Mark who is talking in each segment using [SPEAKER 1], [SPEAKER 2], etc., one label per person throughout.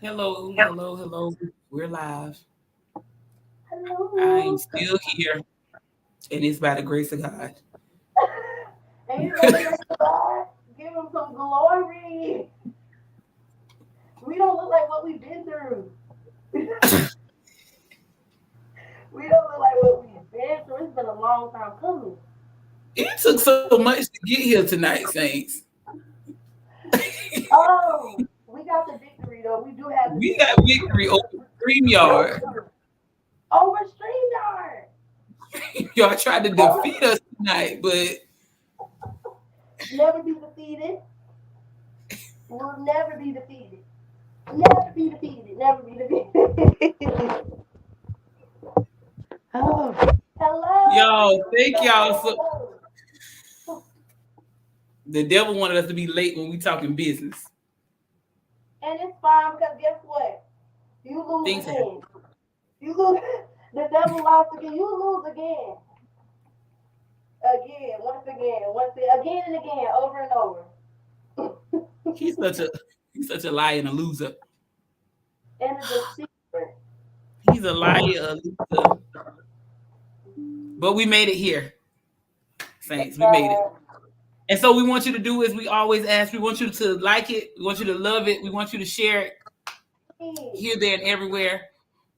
[SPEAKER 1] Hello, hello, hello. We're live. I am
[SPEAKER 2] Hello.
[SPEAKER 1] still here, and it's by the grace of God.
[SPEAKER 2] Ain't it by the grace of God? Give him some glory. We don't look like what we've been through. We don't look like what we've been through. It's been a long time coming.
[SPEAKER 1] It took so much to get here tonight, Saints.
[SPEAKER 2] Oh, we got the victory though. We do have the
[SPEAKER 1] We got
[SPEAKER 2] victory.
[SPEAKER 1] victory over StreamYard.
[SPEAKER 2] Over StreamYard.
[SPEAKER 1] Y'all tried to defeat us tonight, but
[SPEAKER 2] Never be defeated. We'll never be defeated. Never be defeated. Never be defeated. Oh, hello.
[SPEAKER 1] y'all, thank y'all. So
[SPEAKER 2] Hello.
[SPEAKER 1] the devil wanted us to be late when we talking business.
[SPEAKER 2] And it's fine because guess what? You lose
[SPEAKER 1] Things happen.
[SPEAKER 2] again. You lose. The devil lost again. You lose again. Again. Once again. Again and again. Over and over.
[SPEAKER 1] He's such a he's such a liar and a loser.
[SPEAKER 2] And a deceiver.
[SPEAKER 1] He's a liar, a loser. But we made it here, Saints. We made it.
[SPEAKER 2] Uh,
[SPEAKER 1] And so we want you to do as we always ask. We want you to like it. We want you to love it. We want you to share it here, there, and everywhere.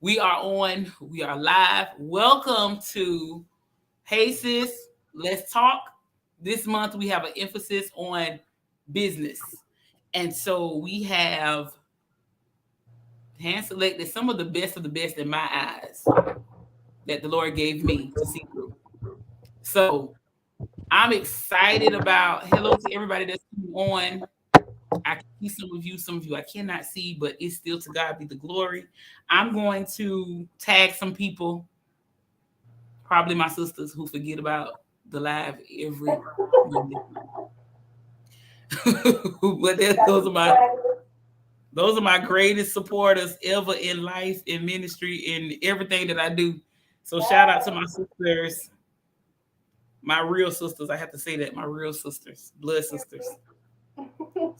[SPEAKER 1] We are on. We are live. Welcome to Hey Sis, Let's Talk. This month we have an emphasis on business. And so we have hand selected some of the best in my eyes that the Lord gave me to see through. So I'm excited about hello to everybody that's on. I can see some of you I cannot see, but it's still to God be the glory. I'm going to tag some people, probably my sisters who forget about the live every Monday. But
[SPEAKER 2] got the
[SPEAKER 1] those are my greatest supporters ever in life, in ministry, in everything that I do. So shout out to my sisters, my real sisters. I have to say that, my real sisters, blood sisters.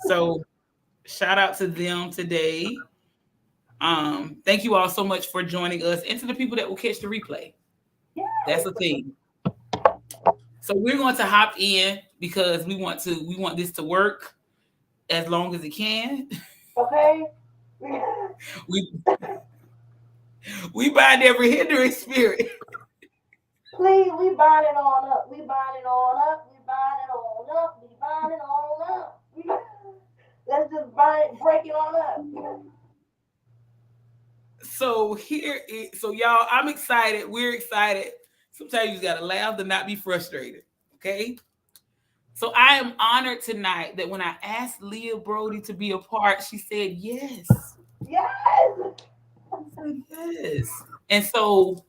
[SPEAKER 1] So shout out to them today. Thank you all so much for joining us, and to the people that will catch the replay. That's the thing. So we're going to hop in because we want this to work as long as it can.
[SPEAKER 2] Okay.
[SPEAKER 1] we we bind every hindering spirit.
[SPEAKER 2] Please, we bind it on up. We bind it on up. We bind it on up. We bind it on up. Let's just bind it, break it on up.
[SPEAKER 1] So so y'all, I'm excited. We're excited. Sometimes you just gotta laugh to not be frustrated. Okay. So I am honored tonight that when I asked Leah Brody to be a part, she said yes.
[SPEAKER 2] Yes.
[SPEAKER 1] She said yes. And so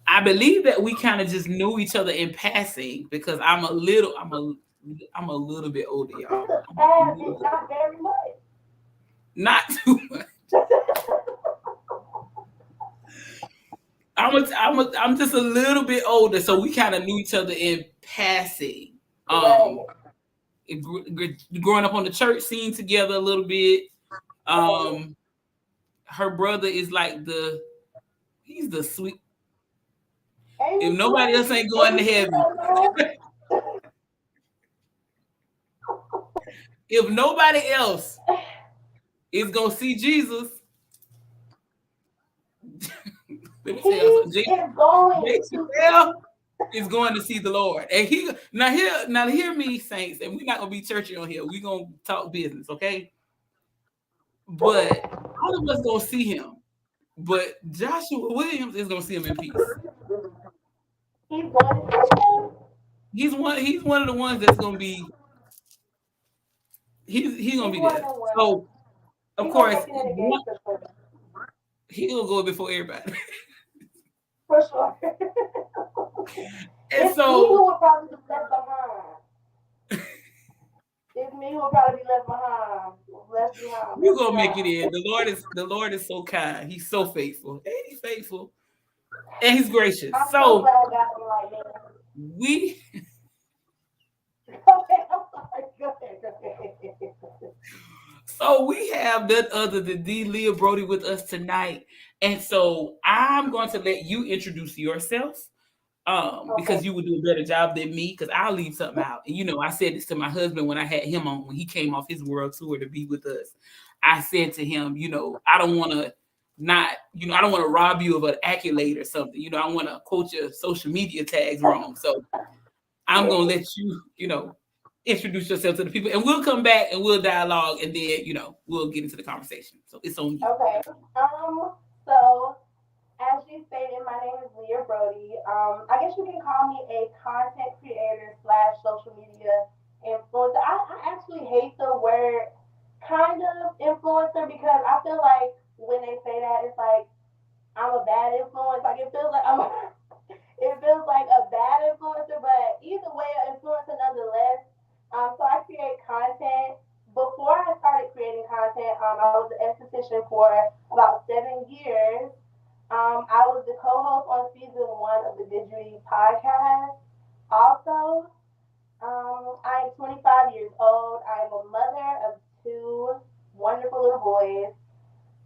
[SPEAKER 1] I believe that we kind of just knew each other in passing because I'm a little bit older,
[SPEAKER 2] Just
[SPEAKER 1] y'all.
[SPEAKER 2] a
[SPEAKER 1] I'm a
[SPEAKER 2] tad
[SPEAKER 1] little
[SPEAKER 2] bit,
[SPEAKER 1] bit,
[SPEAKER 2] not very much.
[SPEAKER 1] not too much. I'm just a little bit older, so we kind of knew each other in passing.
[SPEAKER 2] Right.
[SPEAKER 1] Um, growing up on the church scene together a little bit. Um, her brother is like he's the sweet.
[SPEAKER 2] Ain't
[SPEAKER 1] If
[SPEAKER 2] he
[SPEAKER 1] nobody else
[SPEAKER 2] sweet?
[SPEAKER 1] ain't going
[SPEAKER 2] Ain't
[SPEAKER 1] to
[SPEAKER 2] he sweet
[SPEAKER 1] heaven,
[SPEAKER 2] right now?
[SPEAKER 1] if nobody else is gonna see Jesus, let me
[SPEAKER 2] He
[SPEAKER 1] tell you something.
[SPEAKER 2] is going
[SPEAKER 1] Jay
[SPEAKER 2] to
[SPEAKER 1] Chappelle
[SPEAKER 2] see.
[SPEAKER 1] is going to see the Lord, and he now hear me, saints, and we're not gonna be churchy on here. We're gonna talk business, okay? But all of us gonna see him. But Joshua Williams is gonna see him in peace.
[SPEAKER 2] He's going to see.
[SPEAKER 1] He's one of the ones that's gonna be he's gonna
[SPEAKER 2] He's
[SPEAKER 1] be
[SPEAKER 2] one of
[SPEAKER 1] there.
[SPEAKER 2] the ones.
[SPEAKER 1] So of
[SPEAKER 2] He's going to
[SPEAKER 1] course
[SPEAKER 2] make it in the gangster
[SPEAKER 1] he gonna go before everybody.
[SPEAKER 2] for sure.
[SPEAKER 1] And
[SPEAKER 2] It's me
[SPEAKER 1] so
[SPEAKER 2] who would probably be left behind. It's me who will probably be left behind. Left behind.
[SPEAKER 1] we're
[SPEAKER 2] Left
[SPEAKER 1] gonna make it
[SPEAKER 2] behind.
[SPEAKER 1] in. The Lord is so kind. He's so faithful. Ain't he faithful? And he's gracious.
[SPEAKER 2] I'm so
[SPEAKER 1] So
[SPEAKER 2] glad I got him like that.
[SPEAKER 1] we
[SPEAKER 2] Go ahead. I'm sorry. Go ahead. Go ahead.
[SPEAKER 1] So we have none other than the Leah Brody with us tonight. And so I'm going to let you introduce yourself. Because you would do a better job than me, because I'll leave something out. And I said this to my husband when I had him on, when he came off his world tour to be with us. I said to him, I don't want to I don't want to rob you of an accolade or something. I want to quote your social media tags wrong. So I'm gonna let you, introduce yourself to the people, and we'll come back and we'll dialogue, and then we'll get into the conversation. So it's on you.
[SPEAKER 2] Okay. So as you stated, my name is Leah Brody. I guess you can call me a content creator slash social media influencer. I actually hate the word kind of influencer because I feel like when they say that, it's like I'm a bad influence. Like it feels like it feels like a bad influencer, but either way, an influencer nonetheless. So I create content. Before I started creating content, I was an esthetician for about 7 years. I was the co-host on season 1 of the Good Judy podcast. Also, I am 25 years old. I am a mother of 2 wonderful little boys.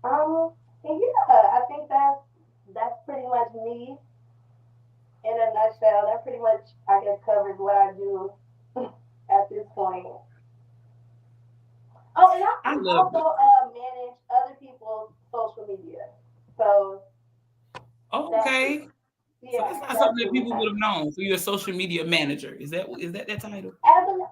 [SPEAKER 2] And yeah, I think that's pretty much me in a nutshell. That pretty much, I guess, covers what I do at this point. Oh, and
[SPEAKER 1] I
[SPEAKER 2] I
[SPEAKER 1] love
[SPEAKER 2] also
[SPEAKER 1] it.
[SPEAKER 2] manage other people's social media. So that
[SPEAKER 1] Okay. So
[SPEAKER 2] yeah,
[SPEAKER 1] that's not
[SPEAKER 2] that's
[SPEAKER 1] something that
[SPEAKER 2] me.
[SPEAKER 1] people would have known. So you're a social media manager. Is that title?
[SPEAKER 2] And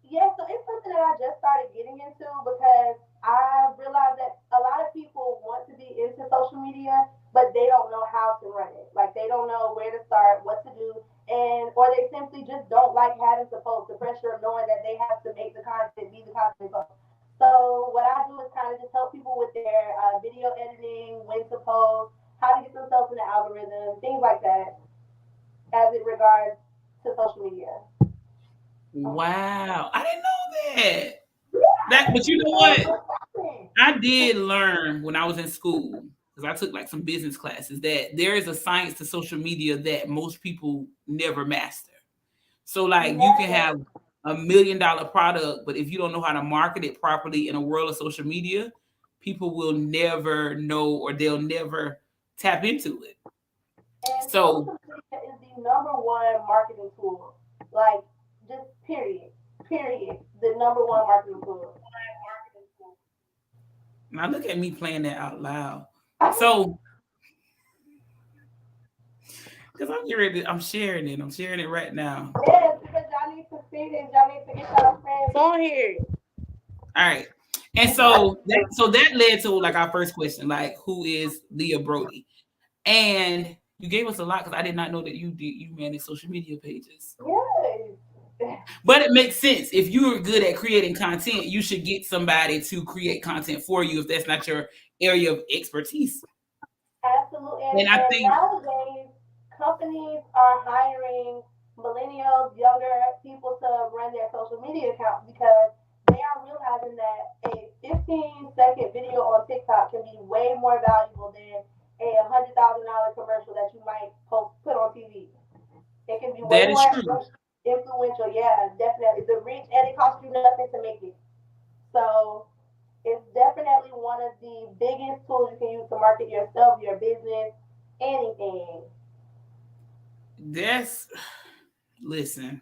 [SPEAKER 2] yeah, so it's something that I just started getting into because I realized that a lot of people want to be into social media, but they don't know how to run it. Like they don't know where to start, what to do, and or they simply just don't like having to post the pressure of knowing that they have to make the content, be the content post. So what I do is kind of just help people with their video editing, when to post, how to get themselves in the algorithm, things like that, as it regards to social media.
[SPEAKER 1] Wow. I didn't know that. But you
[SPEAKER 2] Yeah,
[SPEAKER 1] know
[SPEAKER 2] so
[SPEAKER 1] what?
[SPEAKER 2] what's happening?
[SPEAKER 1] I did learn when I was in school, because I took like some business classes, that there is a science to social media that most people never master. So like you can
[SPEAKER 2] Never.
[SPEAKER 1] have $1 million product, but if you don't know how to market it properly in a world of social media, people will never know, or they'll never tap into it.
[SPEAKER 2] And
[SPEAKER 1] So
[SPEAKER 2] social media is the #1 marketing tool. Like, just period. Period. The #1 marketing tool.
[SPEAKER 1] now look at me playing that out loud. So because I'm sharing it. I'm sharing it right now.
[SPEAKER 2] Yes, because y'all need to see this. Y'all need to get y'all friends on here.
[SPEAKER 1] All right. And so that led to like our first question, like who is Leah Brody? And you gave us a lot, because I did not know that you manage social media pages.
[SPEAKER 2] Yes.
[SPEAKER 1] But it makes sense. If you're good at creating content, you should get somebody to create content for you if that's not your area of expertise.
[SPEAKER 2] Absolutely.
[SPEAKER 1] And I
[SPEAKER 2] And
[SPEAKER 1] think
[SPEAKER 2] nowadays, companies are hiring millennials, younger people to run their social media accounts because they are realizing that a 15-second video on TikTok can be way more valuable than a $100,000 commercial that you might put on TV. It can be way
[SPEAKER 1] that is
[SPEAKER 2] more
[SPEAKER 1] true.
[SPEAKER 2] influential. Yeah, definitely. The reach, and it costs you nothing to make it. So it's definitely one of the biggest tools you can use to market yourself, your business, anything.
[SPEAKER 1] That's Listen,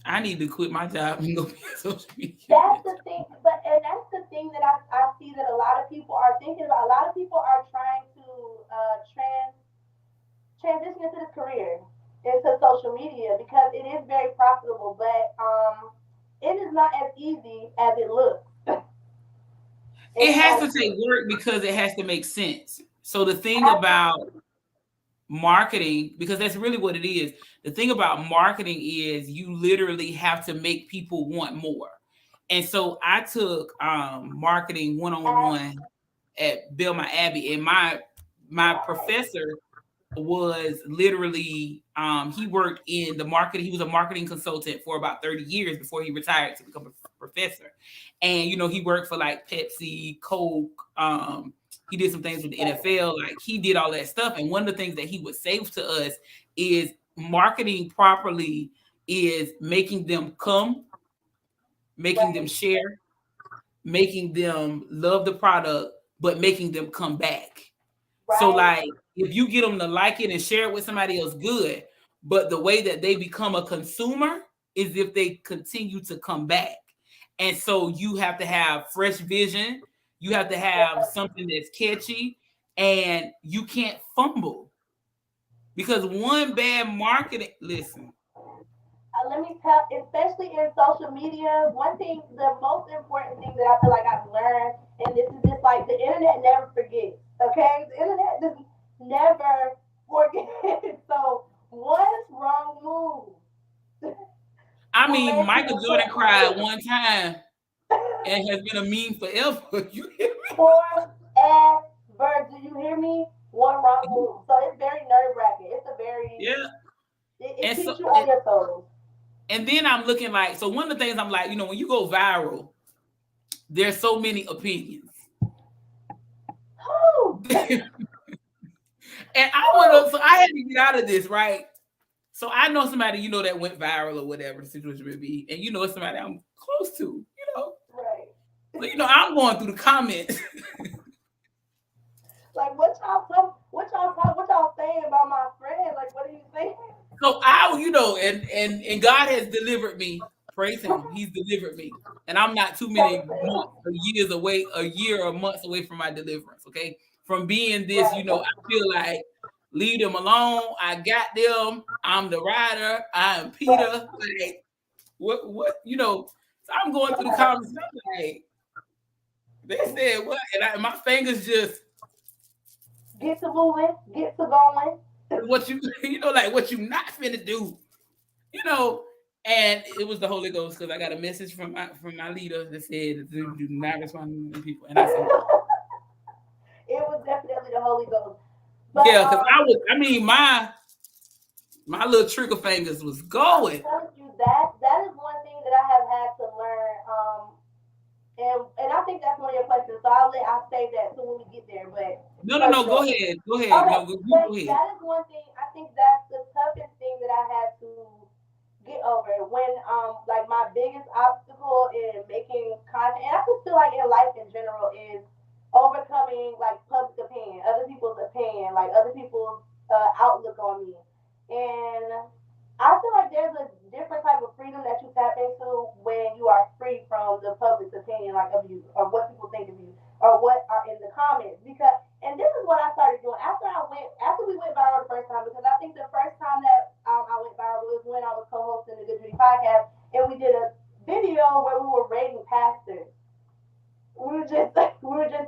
[SPEAKER 1] I need to quit my job and go be a social media
[SPEAKER 2] That's the
[SPEAKER 1] manager.
[SPEAKER 2] thing, and that's the thing that I see that a lot of people are thinking about. A lot of people are trying to transition into this career, into social media, because it is very profitable, but it is not as easy as it looks.
[SPEAKER 1] It
[SPEAKER 2] It's
[SPEAKER 1] has
[SPEAKER 2] not.
[SPEAKER 1] to take work because it has to make sense. So the thing about
[SPEAKER 2] Absolutely.
[SPEAKER 1] marketing, because that's really what it is. The thing about marketing is you literally have to make people want more. And so I took marketing 101 at Belmont Abbey, and my professor was literally he worked in the marketing. He was a marketing consultant for about 30 years before he retired to become a professor. And he worked for like Pepsi, Coke. He did some things with the NFL. Like he did all that stuff. And one of the things that he would say to us is marketing properly is making them come, making them
[SPEAKER 2] Right.
[SPEAKER 1] share, making them love the product, but making them come back.
[SPEAKER 2] Right.
[SPEAKER 1] So like if you get them to like it and share it with somebody else, good. But the way that they become a consumer is if they continue to come back. And so you have to have fresh vision. You have to have something that's catchy, and you can't fumble because one bad marketing. Listen,
[SPEAKER 2] Let me tell, especially in social media, one thing, the most important thing that I feel like I've learned, and this is just like the internet never forgets. Okay, the internet just never forgets. So one wrong move.
[SPEAKER 1] I mean, Michael Jordan cried one time and has been a meme forever. You hear me?
[SPEAKER 2] Forever. Do you hear me? One wrong move. So it's very nerve wracking. It's a very,
[SPEAKER 1] Yeah.
[SPEAKER 2] it keeps you on your toes.
[SPEAKER 1] And then I'm looking like, so one of the things I'm like, when you go viral, there's so many opinions. And so I had to get out of this, right? So I know somebody, that went viral or whatever the situation may be. And it's somebody I'm close to,
[SPEAKER 2] Right.
[SPEAKER 1] So, I'm going through the comments.
[SPEAKER 2] Like, what y'all saying about my friend? Like, what are you saying?
[SPEAKER 1] So and God has delivered me. Praise him. He's delivered me. And I'm not too many months or years away, a year or months away from my deliverance. Okay. From being this, I feel like leave them alone. I got them. I'm the rider. I am Peter. Like, what, so I'm going through the comments. And I'm like, they said what? And my fingers just
[SPEAKER 2] get to moving, get to going.
[SPEAKER 1] What like what you not finna do, and it was the Holy Ghost because I got a message from my leader that said do not respond to people, and I said
[SPEAKER 2] it was definitely the Holy Ghost.
[SPEAKER 1] But, yeah, because my little trigger fingers was going.
[SPEAKER 2] I'm telling you that is one thing that I have had to learn. And I think that's one of your questions. So I'll save that so when we get there. But
[SPEAKER 1] no, go ahead.
[SPEAKER 2] Okay.
[SPEAKER 1] No, go ahead.
[SPEAKER 2] That is one thing. I think that's the toughest thing that I had to get over when like my biggest obstacle in making content, and I just feel like in life in general, is overcoming like public opinion, other people's opinion, like other people's outlook on me. And I feel like there's a different type of freedom that you tap into when you are free from the public's opinion, like of you, or what people think of you, or what are in the comments. Because, and this is what I started doing after we went viral the first time. Because I think the first time that I went viral was when I was co-hosting the Good Judy podcast, and we did a video where we were rating pastors. We were just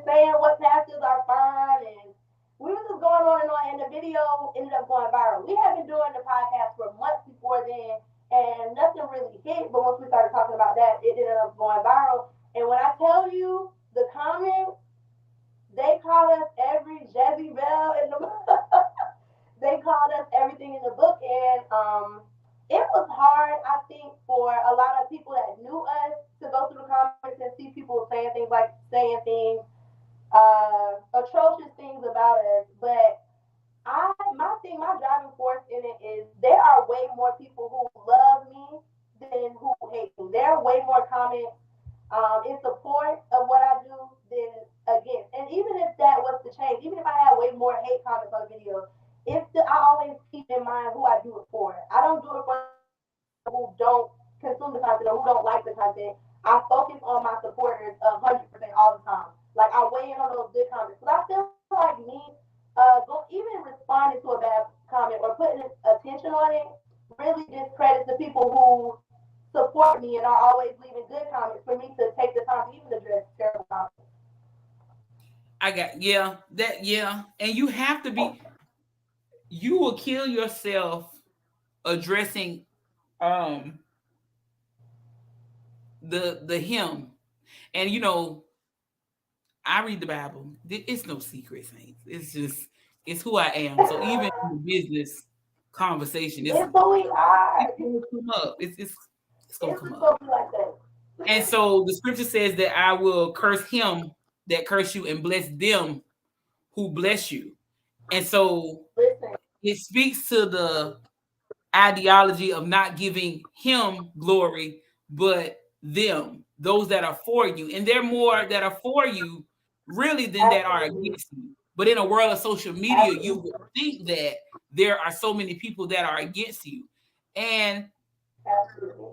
[SPEAKER 2] saying what pastors are fun, and we were just going on and on, and the video ended up going viral. We had been doing the podcast for months before then, and nothing really hit. But once we started talking about that, it ended up going viral. And when I tell you the comments, they called us every Jezebel in the they called us everything in the book, and it was hard, I think, for a lot of people that knew us to go through the comments and see people saying things atrocious things about us. But my driving force in it is there are way more people who love me than who hate me. There are way more comments in support of what I do than against. And even if that was to change, even if I had way more hate comments on the video, I always keep in mind who I do it for. I don't do it for who don't consume the content or who don't like the content. I focus on my supporters 100% all the time. Like I weigh in on those good comments. But I feel like me even responding to a bad comment or putting attention on it really discredits the people who support me and are always leaving good comments for me to take the time to even address terrible comments.
[SPEAKER 1] And you have to be. You will kill yourself addressing the him. And I read the Bible. It's no secret, saints. It's who I am. So even in the business conversation,
[SPEAKER 2] it's who we are.
[SPEAKER 1] It's gonna come up. It's gonna come
[SPEAKER 2] up. Like that.
[SPEAKER 1] And so the scripture says that I will curse him that curse you and bless them who bless you. And so it speaks to the ideology of not giving him glory, but those that are for you, and they're more that are for you really than that are against you. But in a world of social media, you would think that there are so many people that are against you, and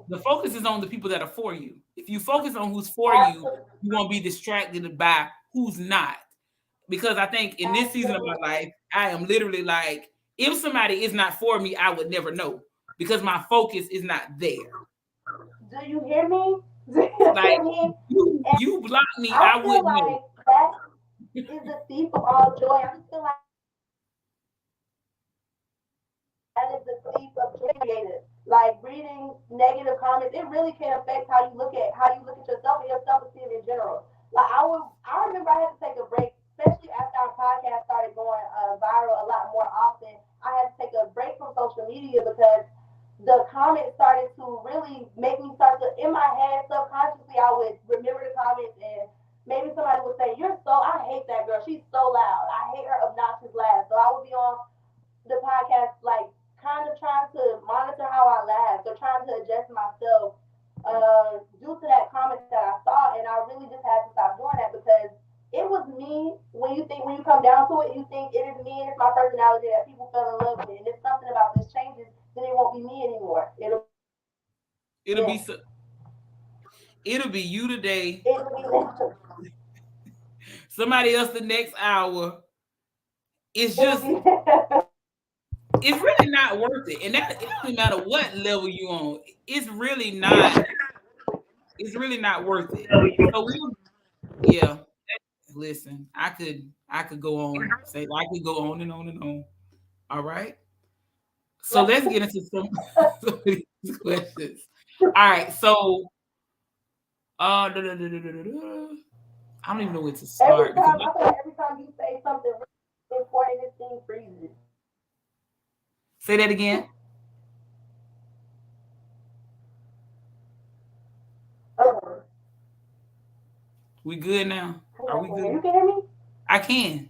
[SPEAKER 1] the focus is on the people that are for you. If you focus on who's for you, you won't be distracted by who's not. Because I think in this season of my life, I am literally like, if somebody is not for me, I would never know because my focus is not there.
[SPEAKER 2] Do you hear me? Do you
[SPEAKER 1] Like
[SPEAKER 2] hear me?
[SPEAKER 1] you block me, I
[SPEAKER 2] I feel
[SPEAKER 1] wouldn't
[SPEAKER 2] like
[SPEAKER 1] know.
[SPEAKER 2] that is the thief of all joy. I just feel like that is the thief of creative. Like reading negative comments, it really can affect how you look at yourself and your self esteem in general. Like I remember I had to take a break, especially after our podcast started going viral a lot more often. I had to take a break from social media because the comments started to really make me start to in my head subconsciously I would remember the comments and maybe somebody would say, "You're so I hate that girl. She's so loud. I hate her obnoxious laugh." So I would be on the podcast, like kind of trying to monitor how I laughed or trying to adjust myself due to that comment that I saw, and I really just had to stop doing that because it was me. When you come down to it, you think it is me and it's my personality that people fell in love with, and if something about this changes, then it won't be me anymore.
[SPEAKER 1] It'll be so, it'll be you today,
[SPEAKER 2] It'll
[SPEAKER 1] somebody else the next hour. It's
[SPEAKER 2] be
[SPEAKER 1] just it's really not worth it. And that it doesn't matter what level you on. It's really not. It's really not worth it. So yeah. Listen, I could go on. Say I could go on and on and on. All right. So let's get into some of these questions. All right. So da, da, da, da, da, da, da. I don't even know where to start because
[SPEAKER 2] every time you say something really important, this thing freezes.
[SPEAKER 1] say that again.
[SPEAKER 2] Okay.
[SPEAKER 1] We good now? Are we good?
[SPEAKER 2] You can hear me?
[SPEAKER 1] I can.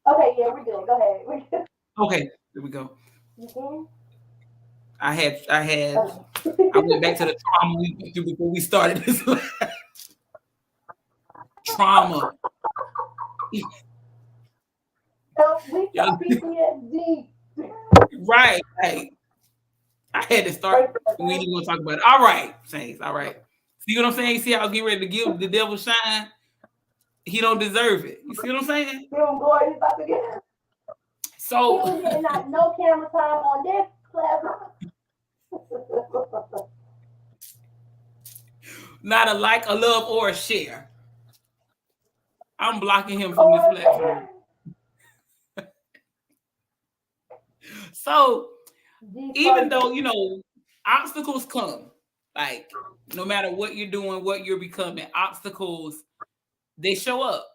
[SPEAKER 2] Okay, yeah, we're good. Go ahead. We're good.
[SPEAKER 1] Okay, there we go.
[SPEAKER 2] You can?
[SPEAKER 1] I went back to the trauma we went through before we started this trauma.
[SPEAKER 2] So we got PTSD.
[SPEAKER 1] Right. I had to start. We didn't want to talk about it. All right, Saints. All right. See what I'm saying? You see how I was getting ready to give the devil shine? He don't deserve it. You see what I'm saying?
[SPEAKER 2] He's about to get.
[SPEAKER 1] So
[SPEAKER 2] he getting no camera time on this platform.
[SPEAKER 1] not a like, a love, or a share. I'm blocking him from this platform. So even though obstacles come, like no matter what you're doing, what you're becoming, obstacles they show up.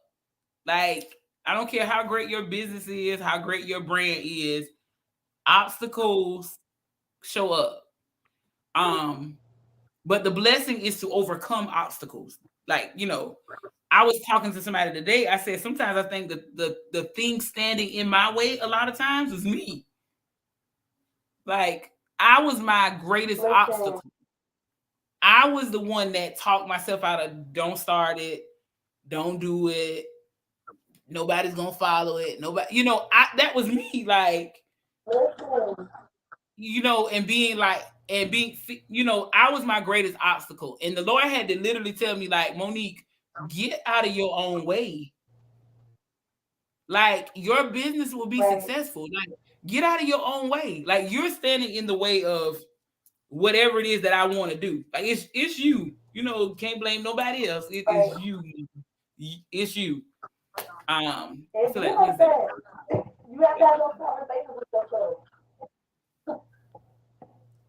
[SPEAKER 1] Like I don't care how great your business is, how great your brand is, obstacles show up. But the blessing is to overcome obstacles. Like, I was talking to somebody today. I said sometimes I think the thing standing in my way a lot of times is me. Like I was my greatest obstacle. I was the one that talked myself out of don't start it, don't do it, nobody's gonna follow it. Nobody, that was me. Like, and being like, I was my greatest obstacle. And the Lord had to literally tell me, like, Monique, get out of your own way. Like, your business will be successful. Like, get out of your own way. Like, you're standing in the way of whatever it is that I want to do. Like, it's you. Can't blame nobody else. It is you. It's you. I feel like what's that?
[SPEAKER 2] You have to have those conversations with yourself.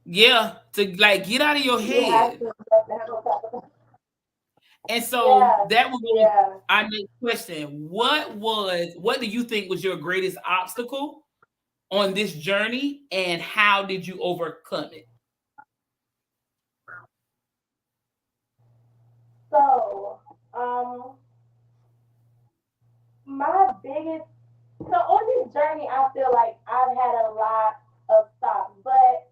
[SPEAKER 1] Yeah, to like get out of your head. And so that was our next question. What do you think was your greatest obstacle on this journey, and how did you overcome it?
[SPEAKER 2] So, my biggest on this journey, I feel like I've had a lot of stops, but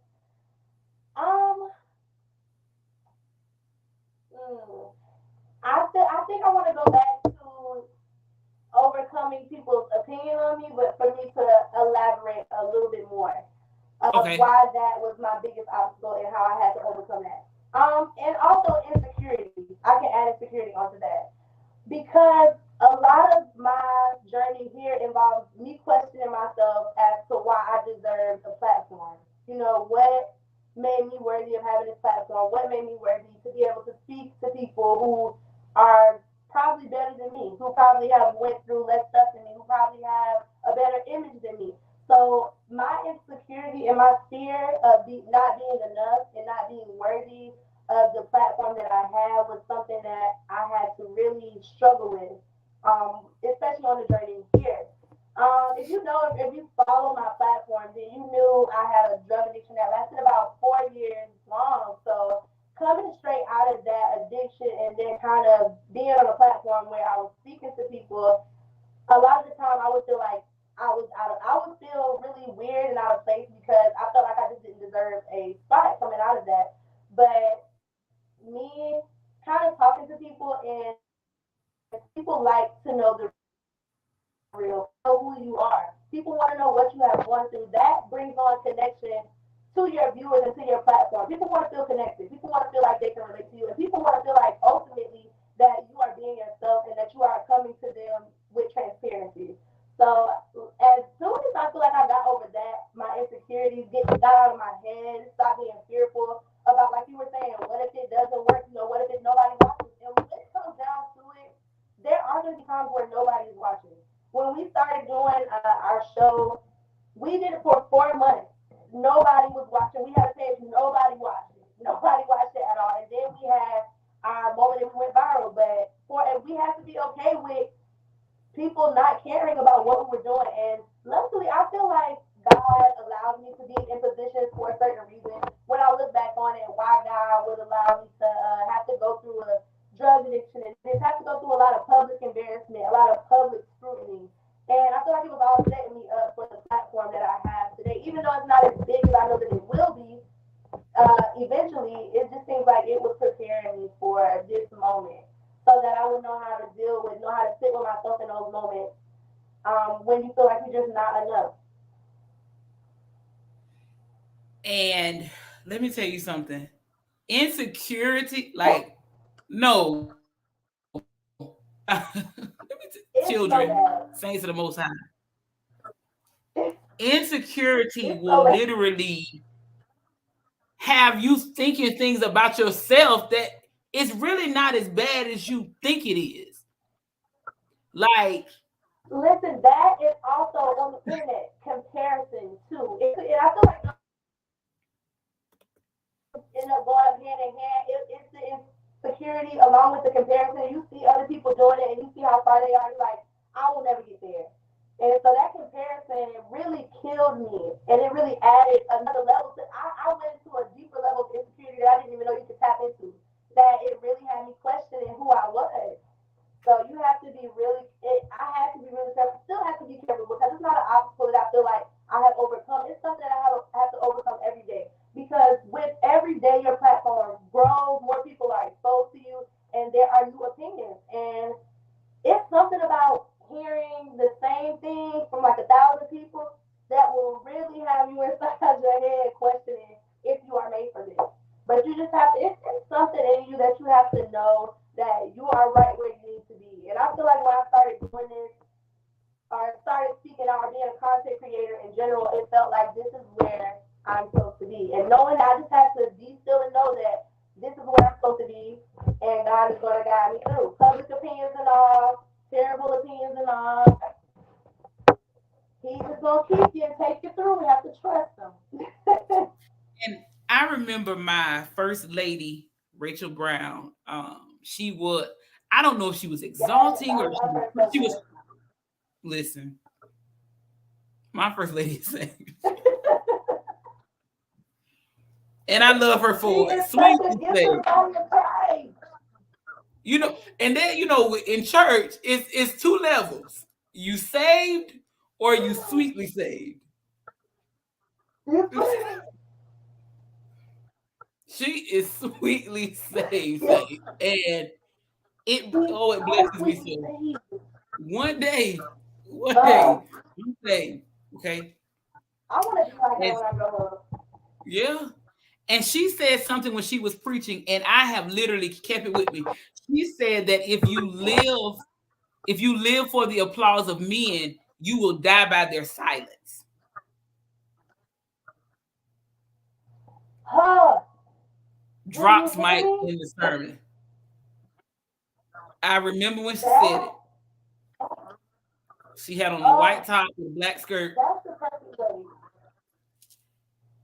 [SPEAKER 2] I think I want to go back to overcoming people's opinion on me, but for me to elaborate a little bit more of
[SPEAKER 1] Okay.
[SPEAKER 2] why that was my biggest obstacle and how I had to overcome that. And also insecurity. I can add insecurity onto that because a lot of my journey here involves me questioning myself as to why I deserve a platform. You know, what made me worthy of having this platform? What made me worthy to be able to speak to people who are probably better than me, who probably have went through less stuff than me, who probably have a better image than me. So my insecurity and my fear of not being enough and not being worthy of the platform that I had was something that I had to really struggle with, especially on the journey here. If you know, if you follow my platform, then you knew I had a drug addiction that lasted about 4 years long. So coming straight out of that addiction and then kind of being on a platform where I was speaking to people, a lot of the time I would feel like I would feel really weird and out of place because I felt like I just didn't deserve a spot coming out of that. But me kind of talking to people and people like to know the real, people want to know who you are, people want to know what you have gone through. That brings on connection to your viewers and to your platform. People want to feel connected, people want to feel like they can relate to you, and people want to feel like ultimately that you are being yourself and that you are coming to them with transparency. So as soon as I feel like I got over that, my insecurities got out of my head, stopped being fearful about, like you were saying, what if it doesn't work? You know, what if it's nobody watches? And when it comes down to it, there are going to be times where nobody's watching. When we started doing our show, we did it for 4 months. Nobody was watching. We had a page, nobody watched it. Nobody watched it at all. And then we had our moment that we went viral. But and we have to be okay with people not caring about what we were doing. And luckily, I feel like God allowed me to be in positions for a certain reason. When I look back on it, why God would allow me to have to go through a drug addiction and just have to go through a lot of public embarrassment, a lot of public scrutiny. And I feel like it was all setting me up for the platform that I have today. Even though it's not as big as I know that it will be, eventually, it just seems like it was preparing me for this moment so that I would know how to deal with, know how to sit with myself in those moments when you feel like you're just not enough.
[SPEAKER 1] And let me tell you something. Insecurity, like, no.
[SPEAKER 2] It's
[SPEAKER 1] Children,
[SPEAKER 2] so bad.
[SPEAKER 1] saints of the Most High. Insecurity
[SPEAKER 2] It's
[SPEAKER 1] will
[SPEAKER 2] so bad.
[SPEAKER 1] literally have you thinking things about yourself that it's really not as bad as you think it is. Like,
[SPEAKER 2] Listen, that is also on the internet comparison too. And I feel like end up going up hand in hand. It's the insecurity along with the comparison. You see other people doing it and you see how far they are. You're like, I will never get there. And so that comparison it really killed me, and it really added another level to. I went into a deeper level of insecurity that I didn't even know you could tap into. That it really had me questioning who I was. So you have to be really. I have to be really careful. Still have to be careful because it's not an obstacle that I feel like I have overcome. It's something that I have to overcome every day. Because with every day your platform grows, more people are exposed to you, and there are new opinions. And it's something about hearing the same thing from like 1,000 people that will really have you inside your head questioning if you are made for this. But you just have to, it's something in you that you have to know that you are right where you need to be. And I feel like when I started doing this, or started speaking out or being a content creator in general, it felt like this is where I'm supposed to be. And knowing that I just have to be still and know that this is where I'm supposed to be, and God is going to guide me through. Public opinions and all, terrible opinions and all. He's just going to keep you and take you through. We have to trust him.
[SPEAKER 1] and I remember my first lady, Rachel Brown. She would, I don't know if she was
[SPEAKER 2] Yes,
[SPEAKER 1] exalting or
[SPEAKER 2] I've heard so
[SPEAKER 1] she was,
[SPEAKER 2] much.
[SPEAKER 1] listen, my first lady is saved. And I love her
[SPEAKER 2] She
[SPEAKER 1] for it.
[SPEAKER 2] is such a
[SPEAKER 1] Sweetly
[SPEAKER 2] gift to
[SPEAKER 1] saved.
[SPEAKER 2] the body of Christ.
[SPEAKER 1] And then in church, it's two levels. You saved or you sweetly saved.
[SPEAKER 2] You
[SPEAKER 1] She is sweetly saved. And it blesses me so. One day,
[SPEAKER 2] Uh,
[SPEAKER 1] okay.
[SPEAKER 2] I want to be like that
[SPEAKER 1] And
[SPEAKER 2] when I grow up.
[SPEAKER 1] yeah. And she said something when she was preaching, and I have literally kept it with me. She said that if you live for the applause of men, you will die by their silence.
[SPEAKER 2] Huh? Do you
[SPEAKER 1] Drops
[SPEAKER 2] hear
[SPEAKER 1] mic
[SPEAKER 2] me?
[SPEAKER 1] in the sermon. I remember when she said
[SPEAKER 2] That,
[SPEAKER 1] it. She had on a white top with a black skirt.
[SPEAKER 2] that's the perfect way.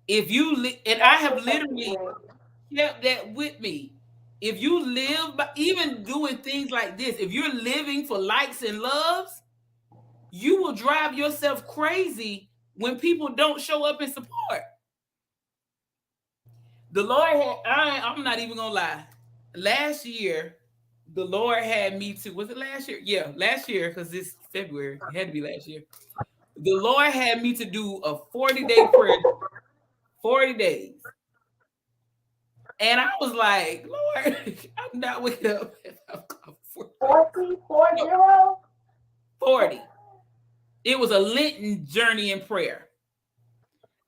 [SPEAKER 1] And I
[SPEAKER 2] That's the
[SPEAKER 1] have
[SPEAKER 2] perfect
[SPEAKER 1] literally
[SPEAKER 2] way.
[SPEAKER 1] kept that with me. If you live by even doing things like this, if you're living for likes and loves, you will drive yourself crazy when people don't show up and support. The Lord had, I'm not even gonna lie. Last year, the Lord had me to, was it last year? Yeah, last year, because this February, it had to be last year. The Lord had me to do a 40-day prayer, 40 days. And I was like, Lord, I'm not waking up at
[SPEAKER 2] 40, 40?
[SPEAKER 1] 40. It was a Lenten journey in prayer.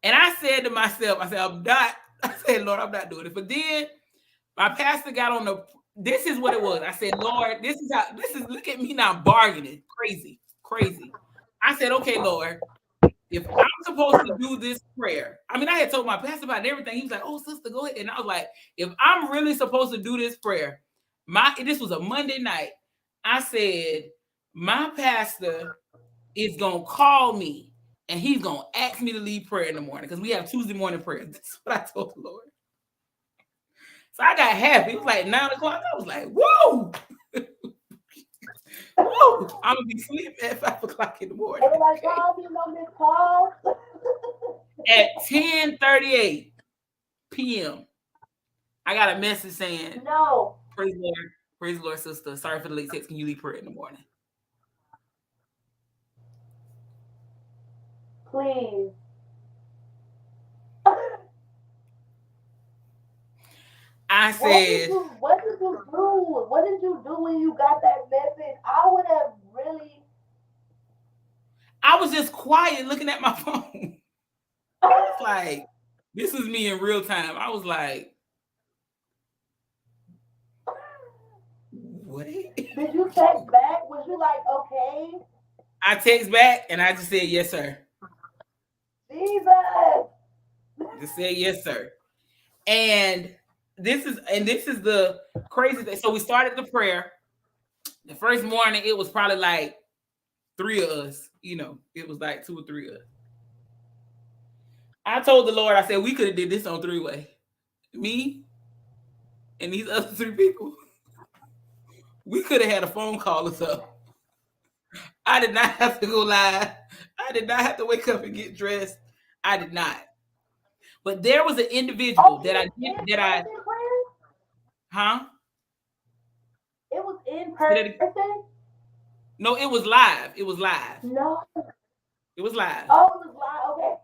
[SPEAKER 1] And I said to myself, I said, Lord, I'm not doing it. But then my pastor got on this is what it was. I said, Lord, look at me now bargaining. Crazy. I said, okay, Lord, if I'm supposed to do this prayer, I mean, I had told my pastor about everything. He was like, oh, sister, go ahead. And I was like, if I'm really supposed to do this prayer, this was a Monday night. I said, my pastor is going to call me and he's going to ask me to lead prayer in the morning because we have Tuesday morning prayer. That's what I told the Lord. So I got happy. It was like 9 o'clock. I was like, whoa. Woo! I'm going to be sleeping at 5 o'clock in the morning.
[SPEAKER 2] Everybody call me on this call.
[SPEAKER 1] At 10:38 p.m., I got a message saying,
[SPEAKER 2] no.
[SPEAKER 1] Praise the Lord, sister. Sorry for the late text. Can you lead prayer in the morning?
[SPEAKER 2] Please.
[SPEAKER 1] I said,
[SPEAKER 2] what did you do? What did you do when you got that message? I would have really.
[SPEAKER 1] I was just quiet looking at my phone. I was like, this is me in real time. I was like, wait.
[SPEAKER 2] Did you text back? Was you like, okay?
[SPEAKER 1] I text back and I just said, yes, sir.
[SPEAKER 2] Jesus.
[SPEAKER 1] Just said, yes, sir. And this is the crazy thing. So we started the prayer. The first morning, it was probably like 3 of us. It was like 2 or 3 of us. I told the Lord, I said, we could have did this on 3-way. Me and these other 3 people. We could have had a phone call or so. I did not have to go live. I did not have to wake up and get dressed. I did not. But there was an individual that I huh?
[SPEAKER 2] It was in person?
[SPEAKER 1] No, it was live. It was live.
[SPEAKER 2] No.
[SPEAKER 1] It was live.
[SPEAKER 2] Oh, it was live. Okay.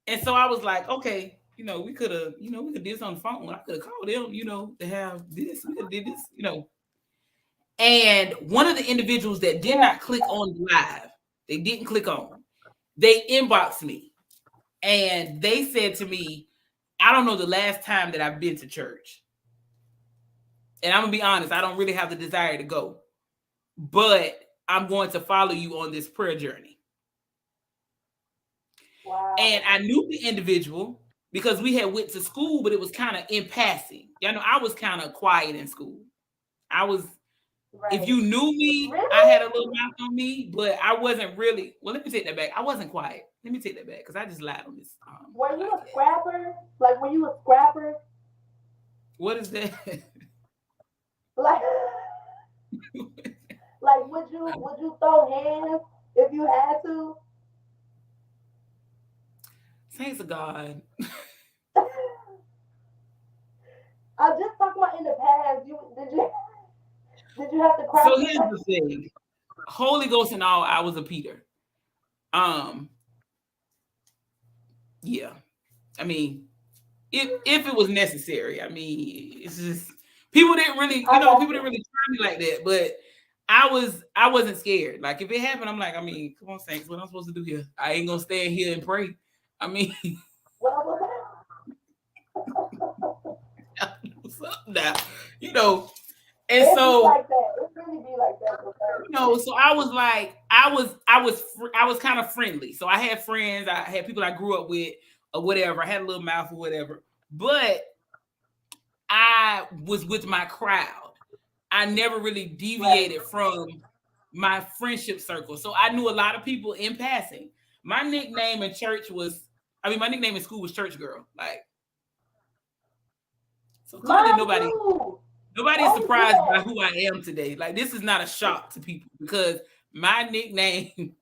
[SPEAKER 1] And so I was like, okay, we could have, we could do this on the phone. I could have called them, to have this. We could have did this, And one of the individuals that did not click on live, they didn't click on. They inboxed me and they said to me, I don't know the last time that I've been to church. And I'm going to be honest, I don't really have the desire to go. But I'm going to follow you on this prayer journey.
[SPEAKER 2] Wow.
[SPEAKER 1] And I knew the individual because we had went to school, but it was kind of in passing. I was kind of quiet in school. I was, right. If you knew me, really? I had a little mouth on me, but I wasn't really, well, let me take that back. I wasn't quiet. Let me take that back because I just lied on this.
[SPEAKER 2] Were you a scrapper? Like, were you a scrapper?
[SPEAKER 1] What is that?
[SPEAKER 2] Like, would you throw hands if you had to?
[SPEAKER 1] Thanks to God.
[SPEAKER 2] I'm just talking about in the past. Did you have to cry?
[SPEAKER 1] So here's the thing. Holy Ghost and all, I was a Peter. Yeah. I mean, if it was necessary. I mean, it's just people didn't really, people didn't really try me like that, but I wasn't scared. Like if it happened, I'm like, I mean, come on, Saints, what I'm supposed to do here? I ain't gonna stand here and pray. I mean, what's up now? And so
[SPEAKER 2] like that. It really be like that.
[SPEAKER 1] so I was like, I was kind of friendly. So I had friends, I had people I grew up with or whatever. I had a little mouth or whatever, but I was with my crowd. I never really deviated from my friendship circle. So I knew a lot of people in passing. My nickname in church my nickname in school was Church Girl. Like, so clearly nobody is surprised by who I am today. Like, this is not a shock to people because my nickname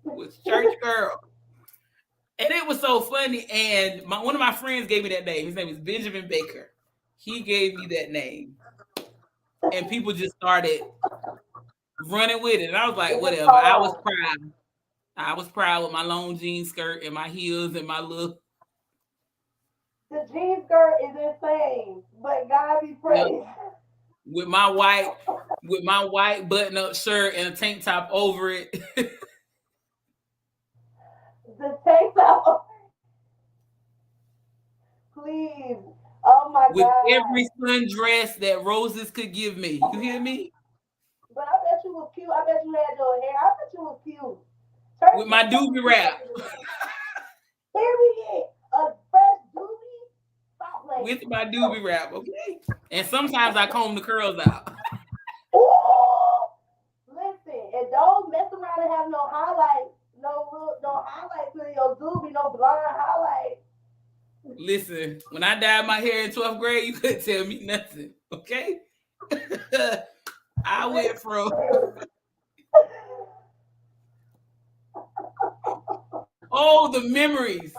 [SPEAKER 1] was Church Girl. And it was so funny. And one of my friends gave me that name. His name is Benjamin Baker. He gave me that name. And people just started running with it. And I was like, whatever. I was proud. I was proud with my long jean skirt and my heels and my look.
[SPEAKER 2] The jean skirt is insane, but God be praised.
[SPEAKER 1] With my white button-up shirt and a tank top over it.
[SPEAKER 2] The tank top. Please. Oh my God.
[SPEAKER 1] With every sundress that roses could give me. You hear me?
[SPEAKER 2] But I bet you was cute. I bet you had your hair. I bet you was cute.
[SPEAKER 1] With my doobie wrap.
[SPEAKER 2] Period. A fresh doobie. Stop playing.
[SPEAKER 1] With my doobie wrap, okay? And sometimes I comb the curls out.
[SPEAKER 2] Ooh. Listen, and don't mess around and have no highlights. No highlights in your doobie. No blonde highlights.
[SPEAKER 1] Listen, when I dyed my hair in 12th grade, you couldn't tell me nothing, okay? I went from the memories.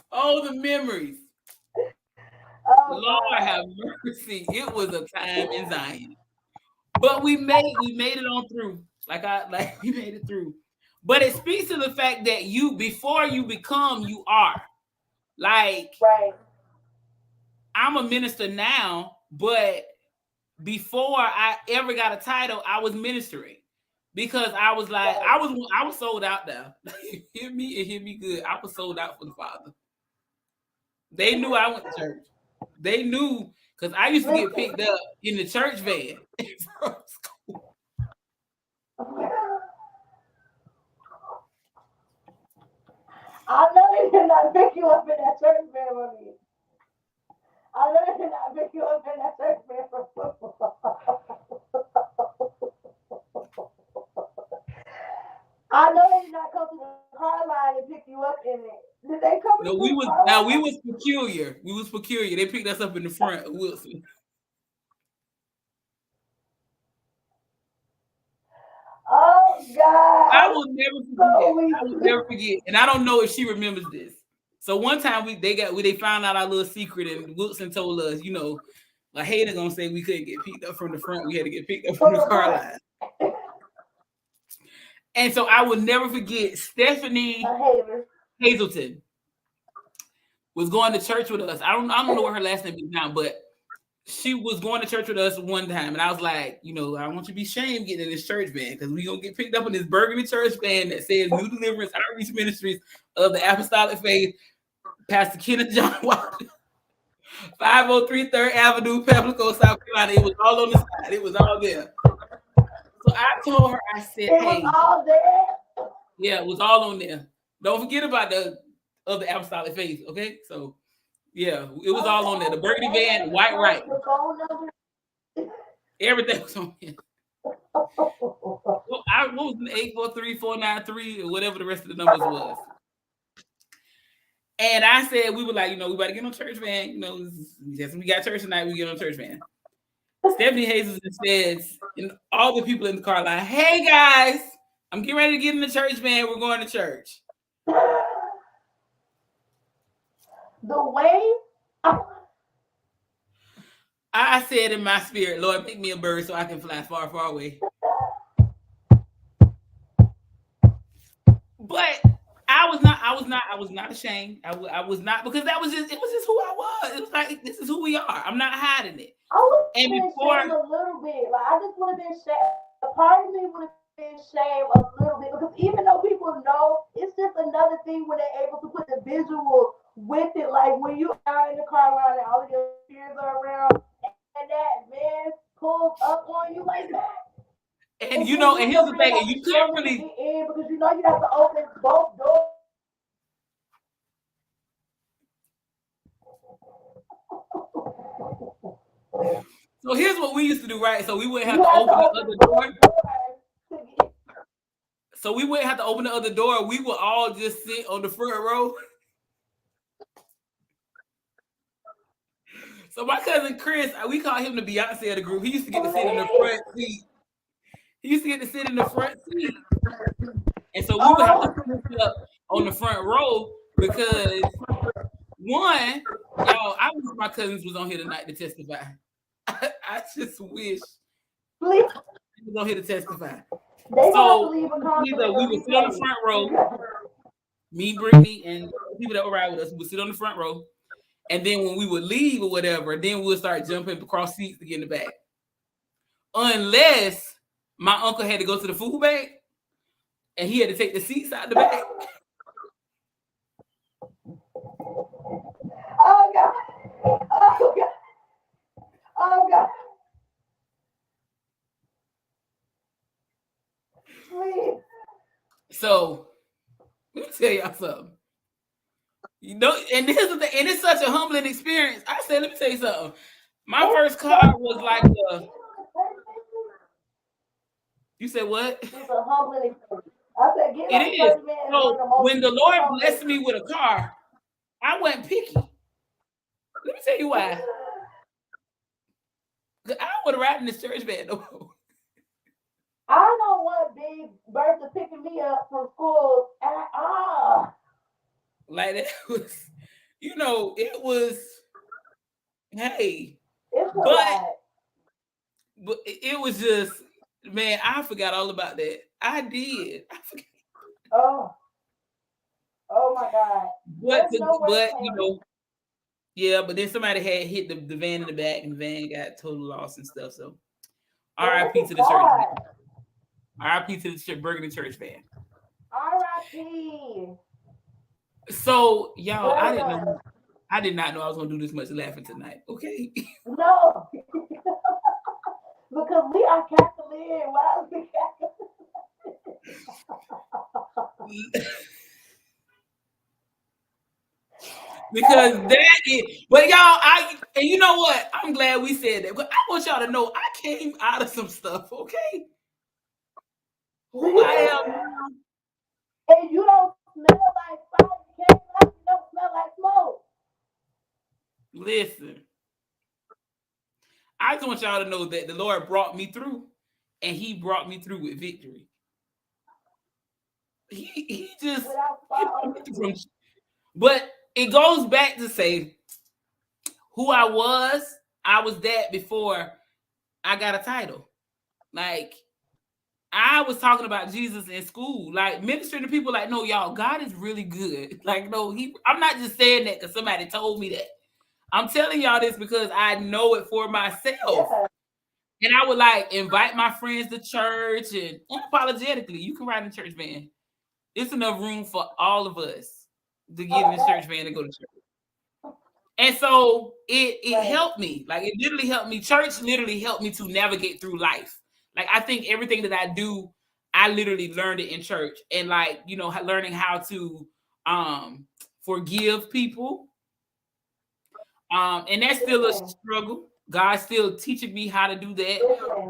[SPEAKER 1] Lord have mercy. It was a time in Zion. But we made it on through. We made it through. But it speaks to the fact that before you become, you are. Like,
[SPEAKER 2] right.
[SPEAKER 1] I'm a minister now, but before I ever got a title, I was ministering because I was like, I was sold out there. Hear me good. I was sold out for the Father. They knew I went to church. They knew because I used to get picked up in the church van from school.
[SPEAKER 2] I know they did not pick you up in that church van with me. I know they did not pick you up in that church van for football. I know they did not come to the car line and pick you up in it. Did they come?
[SPEAKER 1] No, we was peculiar. We was peculiar. They picked us up in the front of Wilson.
[SPEAKER 2] Oh God!
[SPEAKER 1] I will never forget. And I don't know if she remembers this. So one time they found out our little secret, and Wilson told us, like Hayden gonna say we couldn't get picked up from the front. We had to get picked up from the car line. And so I will never forget Stephanie Hazelton was going to church with us. I don't know what her last name is now, but she was going to church with us one time, and I was like, I don't want you to be ashamed getting in this church van because we gonna get picked up in this burgundy church van that says New Deliverance Outreach Ministries of the Apostolic Faith, Pastor Kenneth John Walker, 503 3rd Avenue, Pamlico, South Carolina. It was all on the side. It was all there. So I told her, I said, hey,
[SPEAKER 2] it was all there.
[SPEAKER 1] Yeah, it was all on there. Don't forget about the other Apostolic Faith, okay? So. Yeah, it was all on there. The burgundy van, white right. Everything was on there. What was the 843-493 or whatever the rest of the numbers was? And I said, we were like, we better get on church van. Since we got church tonight, we get on church van. Stephanie Hazelton says, and all the people in the car line, hey guys, I'm getting ready to get in the church van. We're going to church.
[SPEAKER 2] The way
[SPEAKER 1] I said in my spirit, Lord, make me a bird so I can fly far, far away. But I I was not ashamed. I was not, because it was just who I was. It was like, this is who we are. I'm not hiding it.
[SPEAKER 2] I would have
[SPEAKER 1] And
[SPEAKER 2] been
[SPEAKER 1] before,
[SPEAKER 2] ashamed a little bit. Like I just would have been ashamed. A part of me would have been ashamed a little bit because even though people know, it's just another thing when they're able to put the visual with it. Like when you out in the car line and all of your peers are around, and that man pulls up on you like that.
[SPEAKER 1] and
[SPEAKER 2] And then you
[SPEAKER 1] and
[SPEAKER 2] and
[SPEAKER 1] here's
[SPEAKER 2] your
[SPEAKER 1] the
[SPEAKER 2] friend
[SPEAKER 1] thing,
[SPEAKER 2] have
[SPEAKER 1] and
[SPEAKER 2] to
[SPEAKER 1] you couldn't
[SPEAKER 2] struggle to
[SPEAKER 1] really.
[SPEAKER 2] get in because you know you have to open both doors.
[SPEAKER 1] So here's what we used to do, right? So we wouldn't have
[SPEAKER 2] You
[SPEAKER 1] to
[SPEAKER 2] have to
[SPEAKER 1] open the
[SPEAKER 2] open
[SPEAKER 1] other door.
[SPEAKER 2] both doors to get.
[SPEAKER 1] So we wouldn't have to open the other door. We would all just sit on the front row. So my cousin Chris, we call him the Beyonce of the group. He used to get to sit in the front seat. He used to get to sit in the front seat. And so we would have to push up on the front row because one, y'all, I wish my cousins was on here tonight to testify. I just wish
[SPEAKER 2] Please,
[SPEAKER 1] he was on here to testify.
[SPEAKER 2] they gonna have to
[SPEAKER 1] So
[SPEAKER 2] leave a comment
[SPEAKER 1] either
[SPEAKER 2] in
[SPEAKER 1] we
[SPEAKER 2] the
[SPEAKER 1] would sit on the
[SPEAKER 2] replay.
[SPEAKER 1] front row, me, Brittany, and the people that were ride with us, we would sit on the front row. And then when we would leave or whatever, then we'll start jumping across seats to get in the back. Unless my uncle had to go to the food bank and he had to take the seats out the back.
[SPEAKER 2] Oh God! Oh God! Oh God! Please.
[SPEAKER 1] So let me tell y'all something. You know, and this is and it's such a humbling experience. I said, let me tell you something. My first car was like a. You said what?
[SPEAKER 2] It's a humbling experience. I said, get
[SPEAKER 1] It
[SPEAKER 2] on
[SPEAKER 1] is.
[SPEAKER 2] first man and one of the
[SPEAKER 1] So
[SPEAKER 2] most
[SPEAKER 1] when the Lord
[SPEAKER 2] humbling
[SPEAKER 1] blessed me with a car, I wasn't picky. Let me tell you why. I would have ride in this church van no more.
[SPEAKER 2] I don't want Big Bertha picking me up from school at all.
[SPEAKER 1] Like that was, it was. Hey,
[SPEAKER 2] It's a
[SPEAKER 1] but
[SPEAKER 2] lot.
[SPEAKER 1] it was just, man, I forgot all about that. I did. I forgot.
[SPEAKER 2] Oh, oh my God.
[SPEAKER 1] But
[SPEAKER 2] There's no way,
[SPEAKER 1] yeah, but then somebody had hit the van in the back, and the van got total loss and stuff. So, R.I.P. to the church van. R.I.P. to the Burgundy church van.
[SPEAKER 2] R.I.P.
[SPEAKER 1] So, y'all, I did not know I was gonna do this much laughing tonight. Okay.
[SPEAKER 2] No, because we are Catholic. Why are we Catholic?
[SPEAKER 1] Because that is, but y'all, and you know what? I'm glad we said that. But I want y'all to know I came out of some stuff, okay? Who I am now.
[SPEAKER 2] And you don't smell like fire. You can't like you don't smell like smoke.
[SPEAKER 1] Listen, I just want y'all to know that the Lord brought me through, and He brought me through with victory. He just, but it goes back to say who I was that before I got a title. Like, I was talking about Jesus in school, like ministering to people like, no, y'all, God is really good. Like, no, I'm not just saying that because somebody told me that. I'm telling y'all this because I know it for myself. Yeah. And I would like invite my friends to church and unapologetically, you can ride in the church van. It's enough room for all of us to get in the church van and go to church. And so it helped me. Like, it literally helped me. Church literally helped me to navigate through life. Like, I think everything that I do, I literally learned it in church. And like, learning how to forgive people. And that's still a struggle. God's still teaching me how to do that.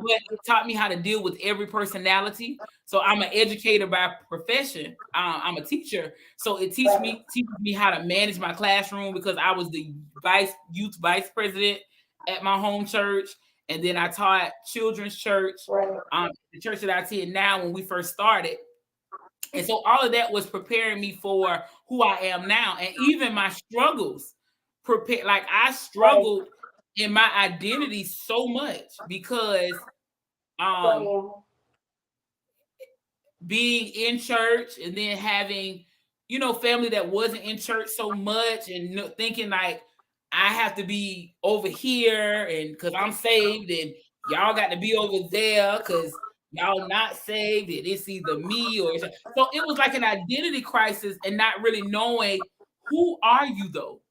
[SPEAKER 1] But it taught me how to deal with every personality. So I'm an educator by profession. I'm a teacher. So it teaches me how to manage my classroom because I was the youth vice president at my home church. And then I taught children's church, the church that I attend now when we first started. And so all of that was preparing me for who I am now. And even my struggles like I struggled in my identity so much because being in church and then having family that wasn't in church so much and thinking like I have to be over here and because I'm saved and y'all got to be over there because y'all not saved and it's either me or so it was like an identity crisis and not really knowing who are you though.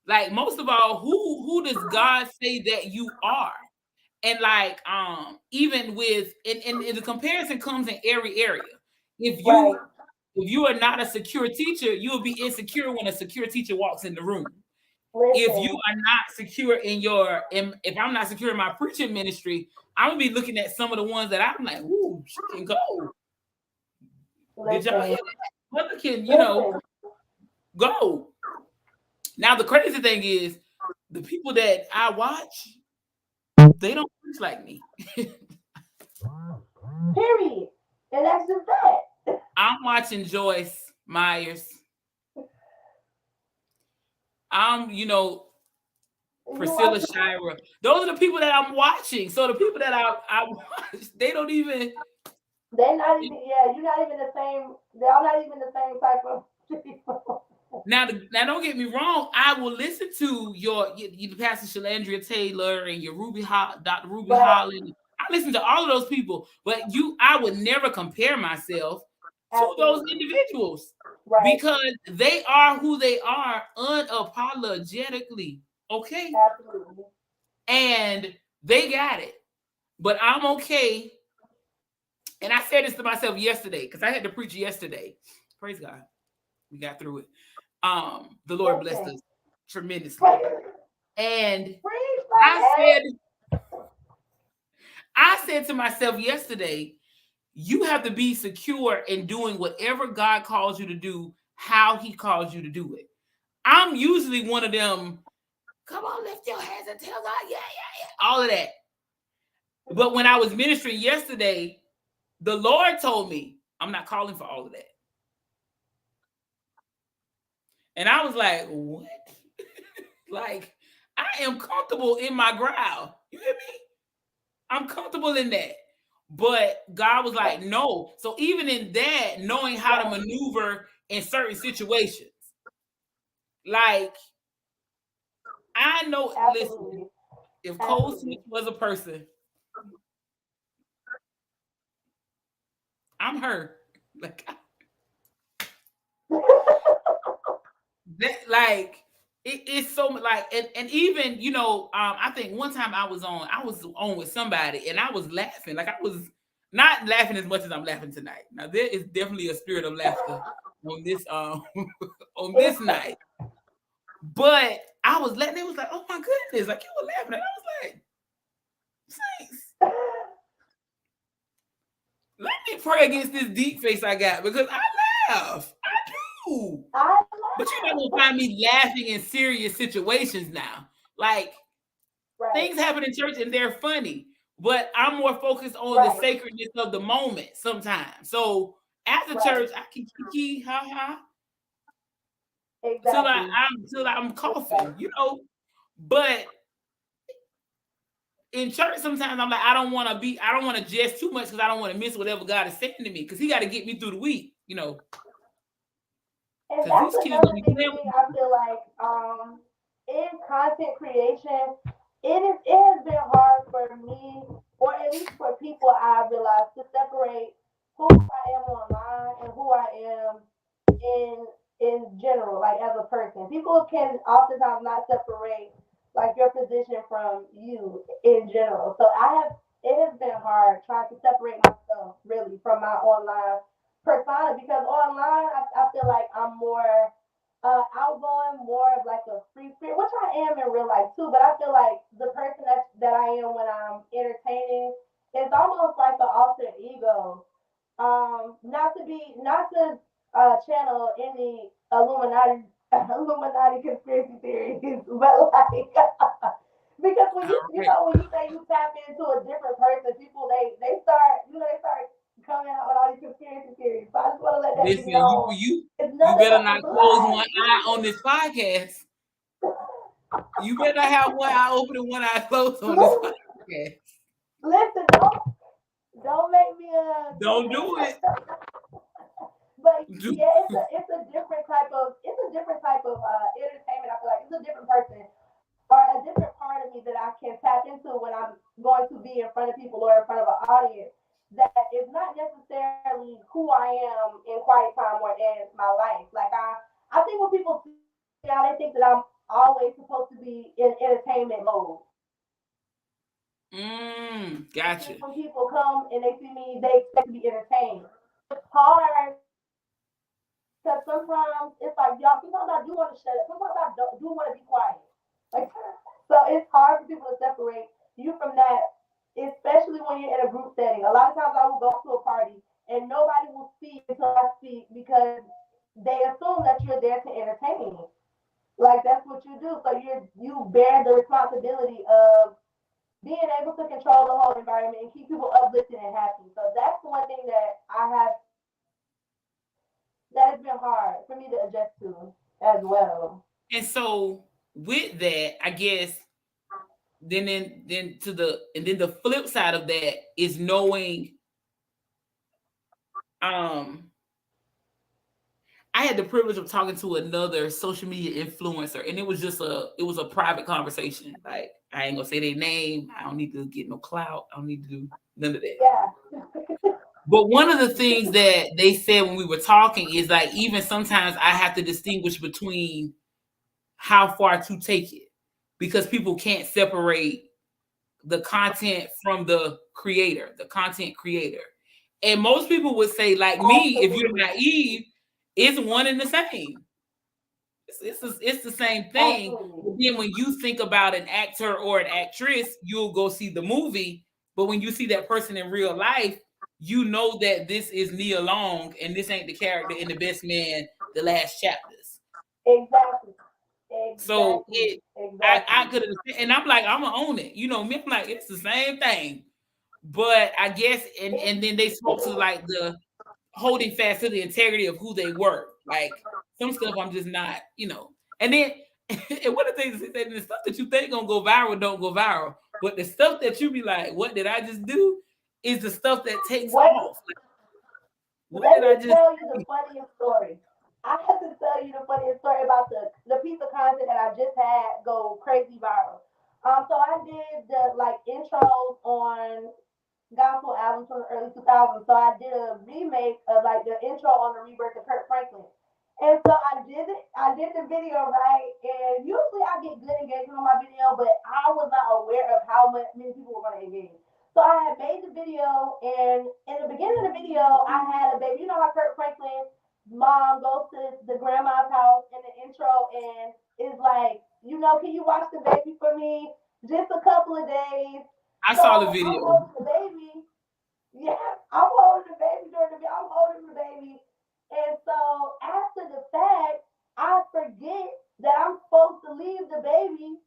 [SPEAKER 1] Like most of all, who does God say that you are? And like even with and the comparison comes in every area. If you are not a secure teacher, you'll be insecure when a secure teacher walks in the room. If you are not secure if I'm not secure in my preaching ministry, I'm gonna be looking at some of the ones that I'm like, ooh, she can go. Did y'all hear that? Mother can, go. Now the crazy thing is the people that I watch, they don't preach like me.
[SPEAKER 2] Period. And that's just that.
[SPEAKER 1] I'm watching Joyce Myers. I'm, Priscilla Shira. Those are the people that I'm watching. So the people that I watch, they don't even.
[SPEAKER 2] They're not even. Yeah, you're not even the same. They're not even the same type of people.
[SPEAKER 1] Now, don't get me wrong. I will listen to your Pastor Shalandria Taylor and your Dr. Ruby Holland. I listen to all of those people, but I would never compare myself to those individuals because they are who they are unapologetically. Okay.
[SPEAKER 2] Absolutely.
[SPEAKER 1] And they got it. But I'm okay. And I said this to myself yesterday because I had to preach yesterday. Praise God. We got through it. The Lord blessed us tremendously. And I said to myself yesterday, you have to be secure in doing whatever God calls you to do, how he calls you to do it. I'm usually one of them, come on, lift your hands and tell God, yeah, all of that. But when I was ministering yesterday, the Lord told me, I'm not calling for all of that. And I was like, what? Like, I am comfortable in my ground. You hear me? I'm comfortable in that. But God was like, no. So even in that, knowing how to maneuver in certain situations. Like, I know, listen, if Cole Smith was a person, I'm her. Like, that, like, it's so like, and even, I think one time I was on with somebody and I was laughing. Like, I was not laughing as much as I'm laughing tonight. Now, there is definitely a spirit of laughter on this, on this night. But I was laughing. It was like, oh my goodness. Like, you were laughing. And I was like, thanks. Let me pray against this deep face I got because I laugh. I do. But you're not gonna find me laughing in serious situations now. Like things happen in church and they're funny, but I'm more focused on the sacredness of the moment sometimes. So after church, I can kiki, ha ha.
[SPEAKER 2] Exactly.
[SPEAKER 1] Till I'm coughing, But in church, sometimes I'm like, I don't want to jest too much because I don't want to miss whatever God is saying to me because he got to get me through the week,
[SPEAKER 2] And that's another big thing I feel like in content creation, it has been hard for me, or at least for people I realized, to separate who I am online and who I am in general, like as a person. People can oftentimes not separate like your position from you in general. So it has been hard trying to separate myself really from my online persona because online I feel like I'm more outgoing, more of like a free spirit, which I am in real life too. But I feel like the person that I am when I'm entertaining is almost like an alter ego. Not to channel any Illuminati conspiracy theories, but like because when when you say you tap into a different person, people they start coming out with all these conspiracy theories. So I just want to let that be known.
[SPEAKER 1] You better not close one eye on this podcast. You better have one eye open and one eye closed on this podcast.
[SPEAKER 2] Listen, don't make me
[SPEAKER 1] don't do it.
[SPEAKER 2] But yeah, it's a different type of entertainment. I feel like it's a different person or a different part of me that I can tap into when I'm going to be in front of people or in front of an audience. That is not necessarily who I am in quiet time or in my life. Like I think when people see me now, they think that I'm always supposed to be in entertainment mode. I
[SPEAKER 1] Gotcha.
[SPEAKER 2] think when people come and they see me, they expect to be entertained. It's hard because sometimes it's like y'all. Sometimes I do want to shut up. Sometimes I do want to be quiet. Like so, it's hard for people to separate you from that, especially when you're in a group setting. A lot of times I will go to a party and nobody will speak until I speak because they assume that you're there to entertain. Like that's what you do. So you bear the responsibility of being able to control the whole environment and keep people uplifted and happy. So that's one thing that I have that has been hard for me to adjust to as well.
[SPEAKER 1] And so with that, I guess then the flip side of that is knowing um I had the privilege of talking to another social media influencer, and it was a private conversation. Like I ain't gonna say their name. I don't need to get no clout. I don't need to do none of that.
[SPEAKER 2] Yeah.
[SPEAKER 1] But one of the things that they said when we were talking is like even sometimes I have to distinguish between how far to take it because people can't separate the content from the creator, the content creator. And most people would say, like me, if you're
[SPEAKER 2] Absolutely.
[SPEAKER 1] naive, it's one and the same. It's the same thing.
[SPEAKER 2] Absolutely.
[SPEAKER 1] But then when you think about an actor or an actress, you'll go see the movie. But when you see that person in real life, you know that this is Nia Long and this ain't the character in The Best Man, the last chapters.
[SPEAKER 2] Exactly.
[SPEAKER 1] So
[SPEAKER 2] Exactly.
[SPEAKER 1] I
[SPEAKER 2] Exactly.
[SPEAKER 1] could understand, and I'm like, I'm gonna own it. You know me, I'm like, it's the same thing. But I guess,
[SPEAKER 2] It,
[SPEAKER 1] and then they spoke to like the holding fast to the integrity of who they were. Like some stuff I'm just not, you know. And then and one of the things they said, the stuff that you think gonna go viral don't go viral. But the stuff that you be like, what did I just do? Is the stuff that takes
[SPEAKER 2] what
[SPEAKER 1] off. Like, what
[SPEAKER 2] Let
[SPEAKER 1] did I
[SPEAKER 2] me
[SPEAKER 1] just
[SPEAKER 2] tell you the funniest story. I have to tell you the funniest story about the piece of content that I just had go crazy viral. So I did the like intros on gospel albums from the early 2000s. So I did a remake of like the intro on the Rebirth of Kirk Franklin. And so I did it. I did the video right, and usually I get good engagement on my video, but I was not aware of how much many people were going to engage. So I had made the video, and in the beginning of the video, I had a baby. You know how Kirk Franklin's mom goes to the grandma's house in the intro and is like, can you watch the baby for me? Just a couple of days.
[SPEAKER 1] I
[SPEAKER 2] So
[SPEAKER 1] saw the
[SPEAKER 2] I'm
[SPEAKER 1] video.
[SPEAKER 2] holding the baby. Yeah, I'm holding the baby during the video. I'm holding the baby. And so after the fact, I forget that I'm supposed to leave the baby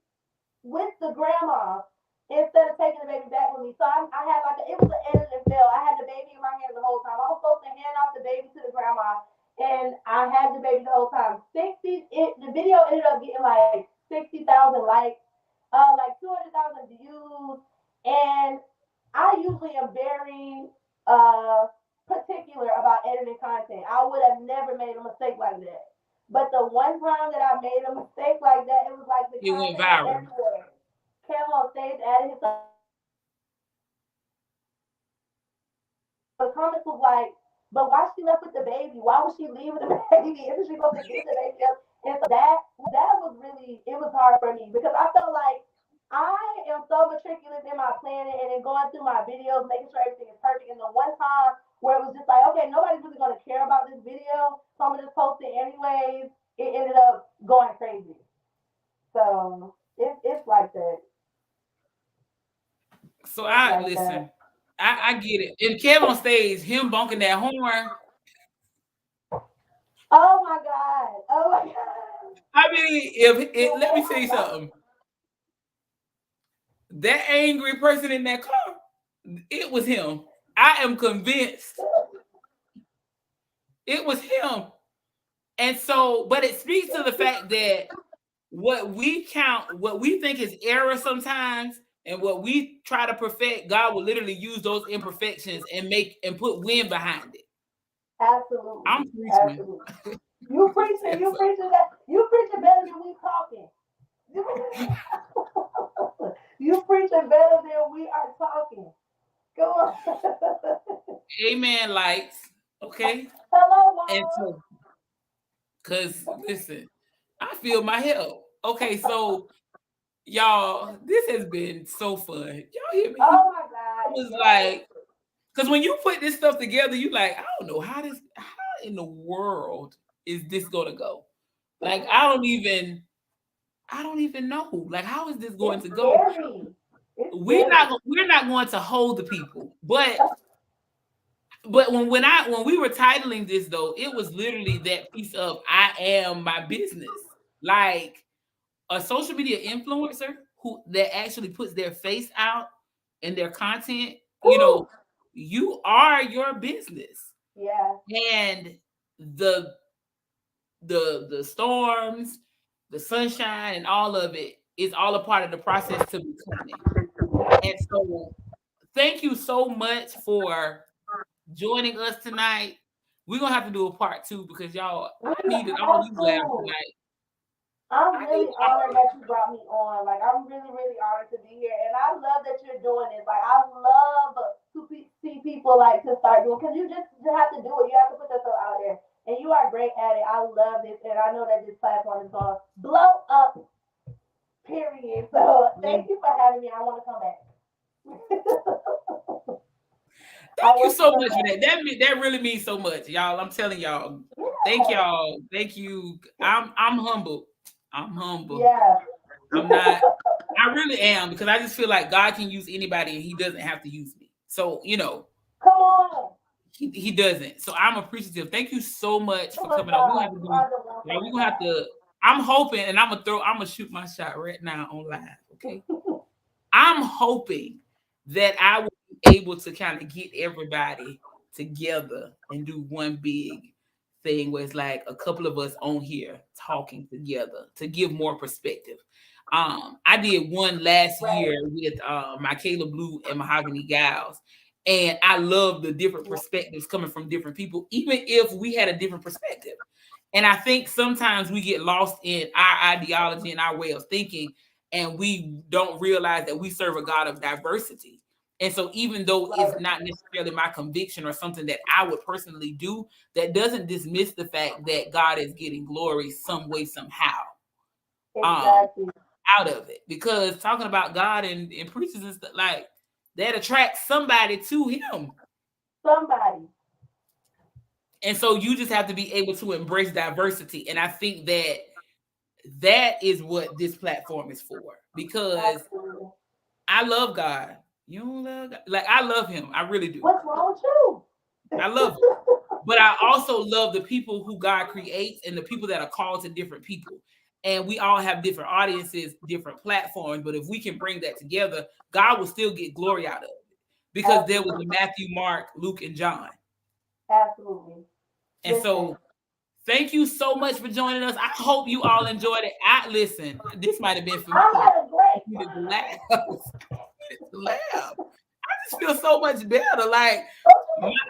[SPEAKER 2] with the grandma instead of taking the baby back with me. So I had like it was an editing fail. I had the baby in my hands the whole time. I was supposed to hand off the baby to the grandma, and I had the baby the whole time. The video ended up getting like 60,000 likes, like 200,000 views, and I usually am very particular about editing content. I would have never made a mistake like that. But the one time that I made a mistake like that, it was like the
[SPEAKER 1] It went
[SPEAKER 2] comments were
[SPEAKER 1] viral.
[SPEAKER 2] everywhere. Came on stage, added his the comments was like, but why she left with the baby? Why was she leaving the baby? Isn't she supposed to get the baby up? And so that was really it was hard for me because I felt like I am so meticulous in my planning and in going through my videos, making sure everything is perfect. And the one time where it was just like, okay, nobody's really gonna care about this video, so I'm gonna just post it anyways. It ended up going crazy. So it's like that.
[SPEAKER 1] So
[SPEAKER 2] It's
[SPEAKER 1] I
[SPEAKER 2] like that.
[SPEAKER 1] listen. I get it. And Kev on stage, him bonking that horn.
[SPEAKER 2] Oh my god. Oh my god.
[SPEAKER 1] I mean, if it let me
[SPEAKER 2] Oh
[SPEAKER 1] tell
[SPEAKER 2] my
[SPEAKER 1] you
[SPEAKER 2] god.
[SPEAKER 1] something. That angry person in that car, it was him. I am convinced it was him. And so, but it speaks to the fact that what we think is error sometimes, and what we try to perfect, God will literally use those imperfections and make and put wind behind it.
[SPEAKER 2] Absolutely.
[SPEAKER 1] I'm preaching.
[SPEAKER 2] Absolutely. You preaching that. You preaching better than we talking. You preaching better than we are talking. Go on.
[SPEAKER 1] Amen, lights. Okay.
[SPEAKER 2] Hello,
[SPEAKER 1] And
[SPEAKER 2] Mom.
[SPEAKER 1] so, because listen, I feel my help. Okay, so y'all, this has been so fun. Y'all hear me?
[SPEAKER 2] Oh my God.
[SPEAKER 1] It was like, because when you put this stuff together, you like, I don't know how in the world is this gonna go? Like, I don't even know. Like, how is this going to go? We're not going to hold the people, but when we were titling this though, it was literally that piece of I am my business, like a social media influencer that actually puts their face out and their content. You know, you are your business.
[SPEAKER 2] Yeah.
[SPEAKER 1] And the storms, the sunshine, and all of it is all a part of the process to becoming. And so, thank you so much for joining us tonight. We're gonna have to do a part 2 because y'all, I needed all these laughs tonight.
[SPEAKER 2] I'm really honored that you brought me on. Like, I'm really, really honored to be here. And I love that you're doing this. Like, I love to see people like to start doing, because you have to do it. You have to put yourself out there. And you are great at it. I love this. And I know that this platform is going to blow up, period. So thank you for having me. I want to come back.
[SPEAKER 1] Thank you so much for that. That really means so much, y'all. I'm telling y'all. Yeah. Thank y'all. Thank you. I'm humbled. I'm humble.
[SPEAKER 2] Yeah.
[SPEAKER 1] I'm not. I really am, because I just feel like God can use anybody and He doesn't have to use me. So, you know.
[SPEAKER 2] Come on.
[SPEAKER 1] He doesn't. So I'm appreciative. Thank you so much for coming on. We're gonna have to. I'm hoping, and I'm gonna shoot my shot right now on live. Okay. I'm hoping that I will be able to kind of get everybody together and do one big thing where it's like a couple of us on here talking together to give more perspective. I did one last year with my Caleb Blue and Mahogany Gals, and I love the different perspectives coming from different people, even if we had a different perspective. And I think sometimes we get lost in our ideology and our way of thinking, and we don't realize that we serve a God of diversity. And so even though it's not necessarily my conviction or something that I would personally do, that doesn't dismiss the fact that God is getting glory some way, somehow.
[SPEAKER 2] Exactly.
[SPEAKER 1] Out of it. Because talking about God and preachers and stuff, like, that attracts somebody to Him.
[SPEAKER 2] Somebody.
[SPEAKER 1] And so you just have to be able to embrace diversity. And I think that is what this platform is for. Because I love God. You don't love God? Like, I love Him. I really do.
[SPEAKER 2] What's wrong with you?
[SPEAKER 1] I love Him. But I also love the people who God creates and the people that are called to different people. And we all have different audiences, different platforms. But if we can bring that together, God will still get glory out of it. Because there was Matthew, Mark, Luke, and John.
[SPEAKER 2] Absolutely.
[SPEAKER 1] And so, thank you so much for joining us. I hope you all enjoyed it. Listen, this might have been for me.
[SPEAKER 2] I had a great
[SPEAKER 1] laugh. I just feel so much better. Like,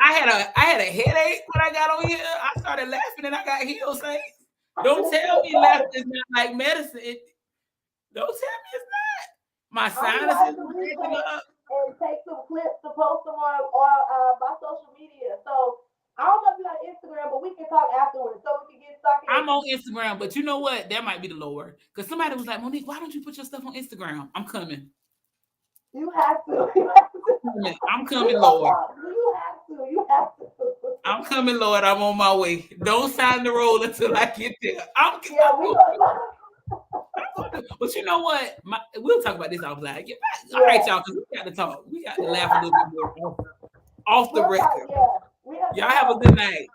[SPEAKER 1] I had a headache when I got on here. I started laughing and I got healed. Say, don't tell me laughter is not like medicine. Don't tell me it's not. My sinuses are acting up.
[SPEAKER 2] And take some clips to post them on my social media. So I don't know if you're on Instagram, but we can talk afterwards so we can get stuck in.
[SPEAKER 1] I'm on Instagram, but you know what? That might be the Lord. Because somebody was like, Monique, why don't you put your stuff on Instagram? I'm coming.
[SPEAKER 2] You have to.
[SPEAKER 1] I'm coming, Lord.
[SPEAKER 2] You have to.
[SPEAKER 1] I'm coming, Lord. I'm on my way. Don't sign the roll until I get there. But you know what? We'll talk about this offline. All right, y'all, because we got to talk. We got to laugh a little bit more off the record. Y'all have a good night.